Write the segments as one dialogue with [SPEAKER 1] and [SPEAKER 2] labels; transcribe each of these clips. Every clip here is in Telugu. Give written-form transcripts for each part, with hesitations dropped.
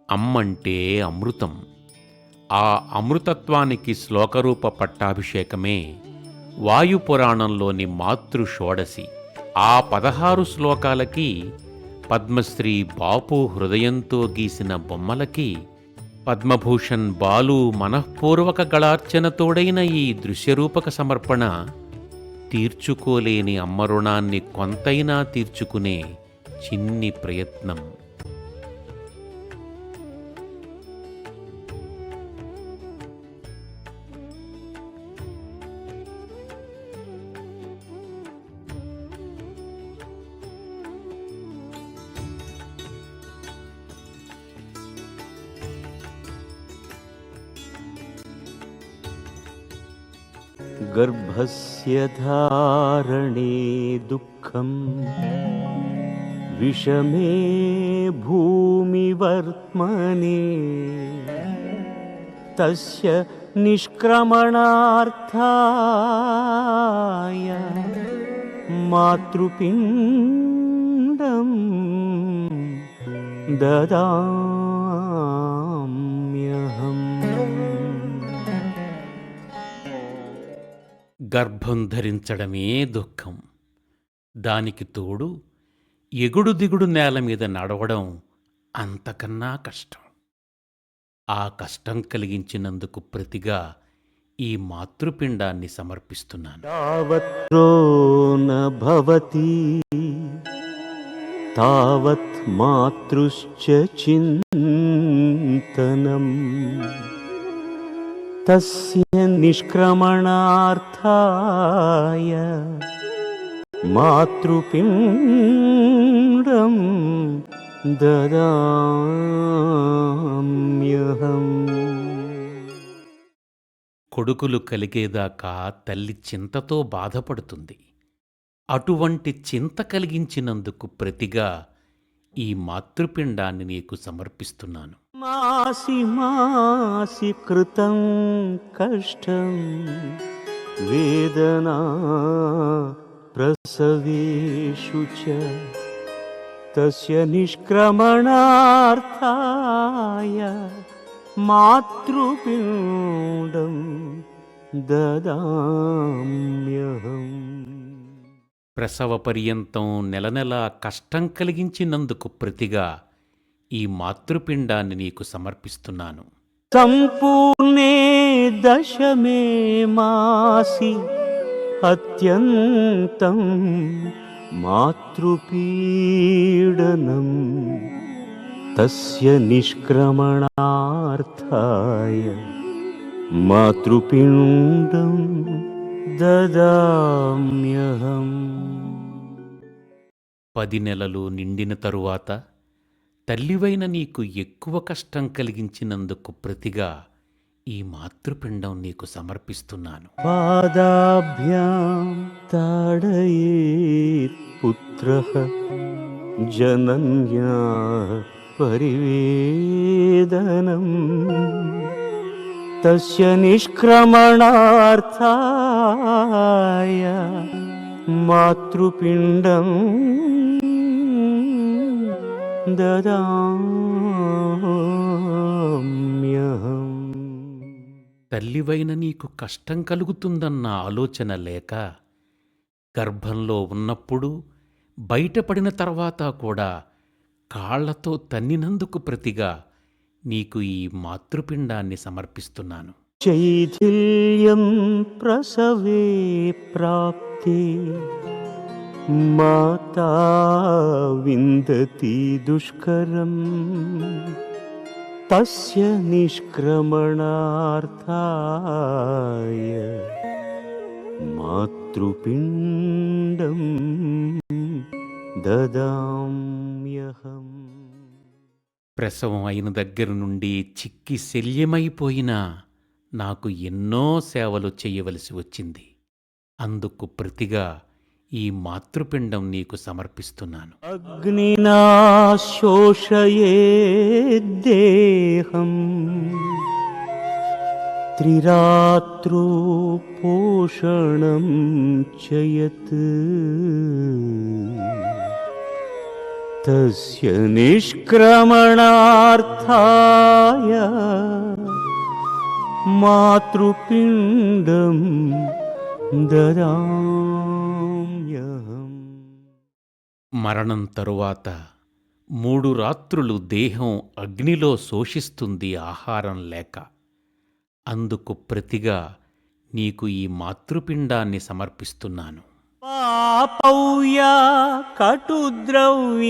[SPEAKER 1] అమ్మంటే అమృతం. ఆ అమృతత్వానికి శ్లోకరూప పట్టాభిషేకమే వాయుపురాణంలోని మాతృ షోడశి. ఆ 16 శ్లోకాలకి, పద్మశ్రీ బాపు హృదయంతో గీసిన బొమ్మలకి, పద్మభూషణ్ బాలు మనఃపూర్వక గళార్చనతోడైన ఈ దృశ్యరూపక సమర్పణ తీర్చుకోలేని అమ్మ రుణాన్ని కొంతైనా తీర్చుకునే చిన్ని ప్రయత్నం.
[SPEAKER 2] गर्भस्य धारणे दुःखं विषमे भूमिवर्त्मने तस्य निष्क्रमणार्थाय मातृपिण्डं ददाम्यहम्।
[SPEAKER 1] గర్భం ధరించడమే దుఃఖం. దానికి తోడు ఎగుడు దిగుడు నేల మీద నడవడం అంతకన్నా కష్టం. ఆ కష్టం కలిగించినందుకు ప్రతిగా ఈ మాతృపిండాన్ని సమర్పిస్తున్నాను.
[SPEAKER 2] యావత్రో న భవతి తావత్ మాతృశ్చ చింతనం తస్య నిష్క్రమణార్థాయ మాతృపిండం దదామ్యహం.
[SPEAKER 1] కొడుకులు కలిగేదాకా తల్లి చింతతో బాధపడుతుంది. అటువంటి చింత కలిగించినందుకు ప్రతిగా ఈ మాతృపిండాన్ని నీకు సమర్పిస్తున్నాను.
[SPEAKER 2] మాసి మాసి కృతం కష్టం వేదనా ప్రసవేషు చ తస్య నిష్క్రమణార్థాయ మాతృపిండం దదామ్యహం.
[SPEAKER 1] ప్రసవ పర్యంతం నెలనెలా కష్టం కలిగించినందుకు ప్రతిగా ఈ మాతృపిండాన్ని నీకు సమర్పిస్తున్నాను.
[SPEAKER 2] సంపూర్ణే దశమే మాసి అత్యంతం మాతృపీడనం తస్య నిష్క్రమణార్థాయ మాతృపిండం దదామ్యహం.
[SPEAKER 1] 10 నెలలు నిండిన తరువాత తల్లివైన నీకు ఎక్కువ కష్టం కలిగించినందుకు ప్రతిగా ఈ మాతృపిండం నీకు సమర్పిస్తున్నాను.
[SPEAKER 2] పాదాభ్యాం తాడయేత్ పుత్రః జనన్యా పరివేదనం తస్య నిష్క్రమణార్థాయ మాతృపిండం దదామ్యహం.
[SPEAKER 1] తల్లివైన నీకు కష్టం కలుగుతుందన్న ఆలోచన లేక, గర్భంలో ఉన్నప్పుడు బయటపడిన తర్వాత కూడా కాళ్లతో తన్నినందుకు ప్రతిగా నీకు ఈ మాతృపిండాన్ని సమర్పిస్తున్నాను.
[SPEAKER 2] శైథిల్యం ప్రసవే ప్రాప్తే మాతా విందతి దుష్కరం తస్య నిష్క్రమణార్థాయ మాతృపిండం దదామ్యహం.
[SPEAKER 1] ప్రసవం అయిన దగ్గర నుండి చిక్కి శల్యమైపోయినా నాకు ఎన్నో సేవలు చేయవలసి వచ్చింది. అందుకు ప్రతిగా ఈ మాతృపిండం నీకు సమర్పిస్తున్నాను.
[SPEAKER 2] అగ్నినా శోషయేద్దేహం త్రిరాత్రో పోషణం చ యత్ तस्य निष्क्रमणार्थाय मातृपिण्डं ददाम्यहम्.
[SPEAKER 1] మరణం తరువాత 3 రాత్రులు దేహం అగ్నిలో శోషిస్తుంది ఆహారం లేక. అందుకు ప్రతిగా నీకు ఈ మాతృపిండాన్ని సమర్పిస్తున్నాను.
[SPEAKER 2] పాపౌయా కటుద్రవ్యాణి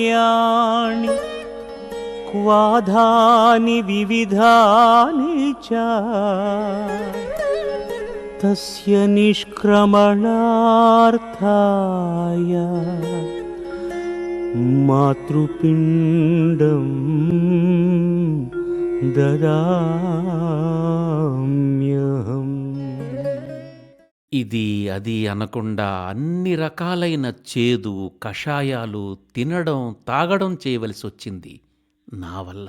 [SPEAKER 2] క్వాధాని వివిధాని చ తస్య నిష్క్రమణార్థాయ మాతృపిండం దదామ్యహం.
[SPEAKER 1] ఇది అది అనకుండా అన్ని రకాలైన చేదు కషాయాలు తినడం తాగడం చేయవలసి వచ్చింది నా వల్ల.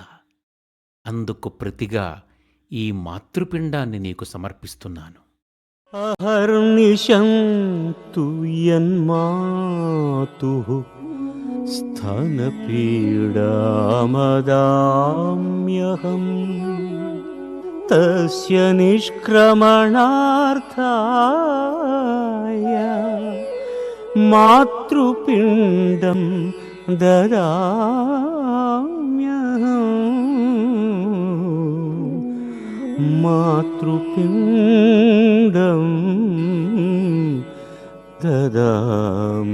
[SPEAKER 1] అందుకు ప్రతిగా ఈ మాతృపిండాన్ని నీకు సమర్పిస్తున్నాను.
[SPEAKER 2] అహర్నిశం తుయన్మాతుః స్తనపీడామదామ్యహం తస్య నిష్క్రమణార్థాయ మాతృపిండం దదామ్యహం. మాతృపిండం దదామ్యహం.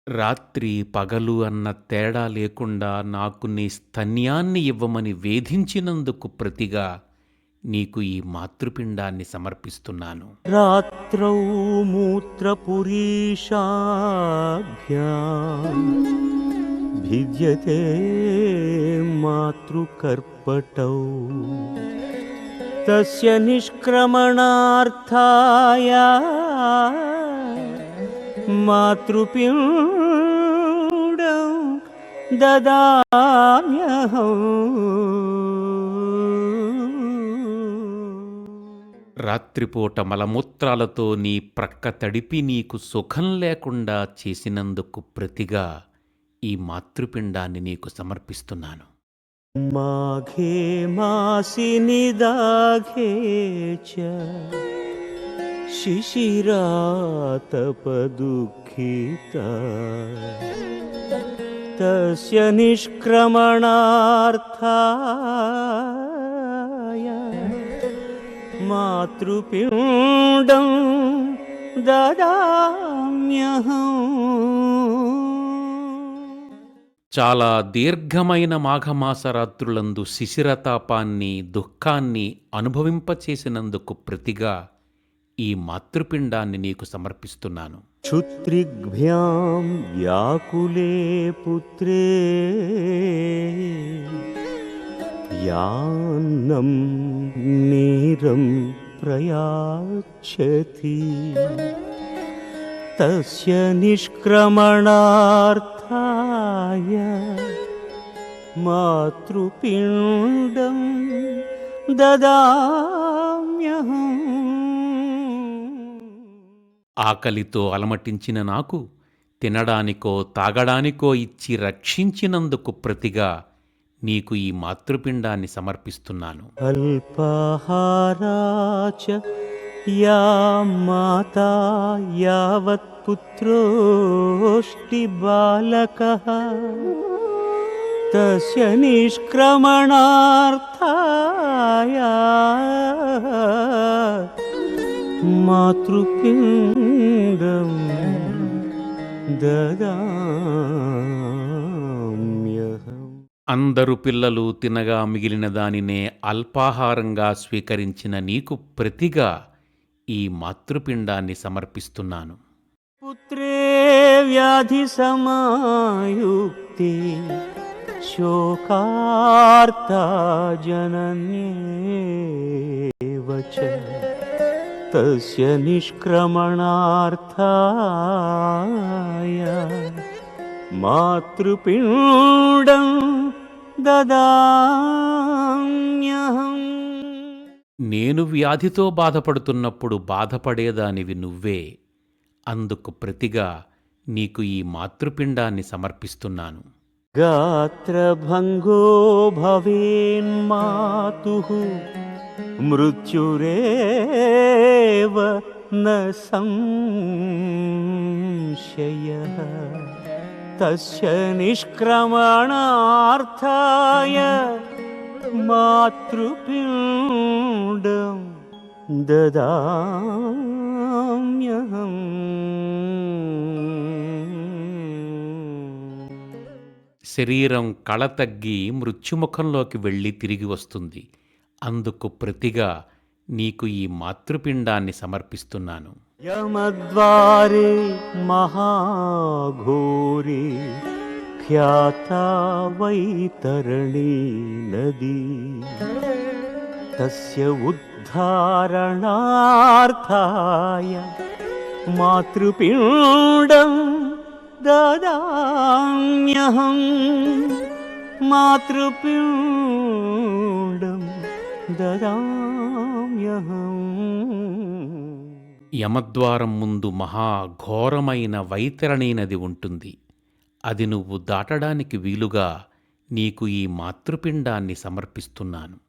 [SPEAKER 1] రాత్రి పగలు అన్న తేడా లేకుండా నాకు నీ స్తన్యాన్ని ఇవ్వమని వేధించినందుకు ప్రతిగా నీకు ఈ మాతృపిండాన్ని సమర్పిస్తున్నాను.
[SPEAKER 2] రాత్రౌ మూత్రపురీషాభ్యాం భిద్యతే మాతృకర్పటౌ తస్య నిష్క్రమణార్థాయ మాతృపిండం దదామ్యహం.
[SPEAKER 1] రాత్రిపూట మలమూత్రాలతో నీ ప్రక్క తడిపి నీకు సుఖం లేకుండా చేసినందుకు ప్రతిగా ఈ మాతృపిండాన్ని నీకు సమర్పిస్తున్నాను.
[SPEAKER 2] మాఘే మాసి నిదాఘే చ శిశిరాతపదుఃఖిత తస్య నిష్క్రమణార్థాయ మాతృపిండం దదామ్యహం.
[SPEAKER 1] చాలా దీర్ఘమైన మాఘమాసరాత్రులందు శిశిరతాపాన్ని దుఃఖాన్ని అనుభవింపచేసినందుకు ప్రతిగా ఈ మాతృపిండాన్ని నీకు సమర్పిస్తున్నాను.
[SPEAKER 2] క్షుత్రిభ్యాం వ్యాకులే పుత్రే యాన్నం నీరం ప్రయాచ్చతి తస్య నిష్క్రమణార్థాయ మాతృపిండం దదామ్యహం.
[SPEAKER 1] ఆకలితో అలమటించిన నాకు తినడానికో తాగడానికో ఇచ్చి రక్షించినందుకు ప్రతిగా నీకు ఈ మాతృపిండాన్ని సమర్పిస్తున్నాను.
[SPEAKER 2] అల్పాహారాచ యా మాతా యావత్ పుత్రోష్టి బాలకః తస్య నిష్క్రమణార్థాయ మాతృపిండం దదామ్యహం.
[SPEAKER 1] అందరు పిల్లలు తినగా మిగిలిన దానినే అల్పాహారంగా స్వీకరించిన నీకు ప్రతిగా ఈ మాతృపిండాన్ని సమర్పిస్తున్నాను.
[SPEAKER 2] పుత్రే వ్యాధి సమాయుక్తే శోకార్తా జనన్యేవ చ తస్య నిష్క్రమణార్థాయ మాతృపిండం దదామ్యహం.
[SPEAKER 1] నేను వ్యాధితో బాధపడుతున్నప్పుడు బాధపడేదానివి నువ్వే. అందుకు ప్రతిగా నీకు ఈ మాతృపిండాన్ని సమర్పిస్తున్నాను.
[SPEAKER 2] గాత్రభంగో భవేన్మాతుః మృత్యురేవ న సంశయః తస్య నిష్క్రమణార్థాయ మాతృపిండం దదామ్యహం.
[SPEAKER 1] శరీరం కళ తగ్గి మృత్యుముఖంలోకి వెళ్ళి తిరిగి వస్తుంది. అందుకు ప్రతిగా నీకు ఈ మాతృపిండాన్ని సమర్పిస్తున్నాను.
[SPEAKER 2] యమద్వారే మహాఘోరే ఖ్యాతా వైతరణీ నదీ తస్య ఉద్ధారణార్థాయ మాతృపిండం దదామ్యహం. మాతృపిండం దదామ్యహం.
[SPEAKER 1] యమద్వారం ముందు మహాఘోరమైన వైతరణీ నది ఉంటుంది. అది నువ్వు దాటడానికి వీలుగా నీకు ఈ మాతృపిండాన్ని సమర్పిస్తున్నాను.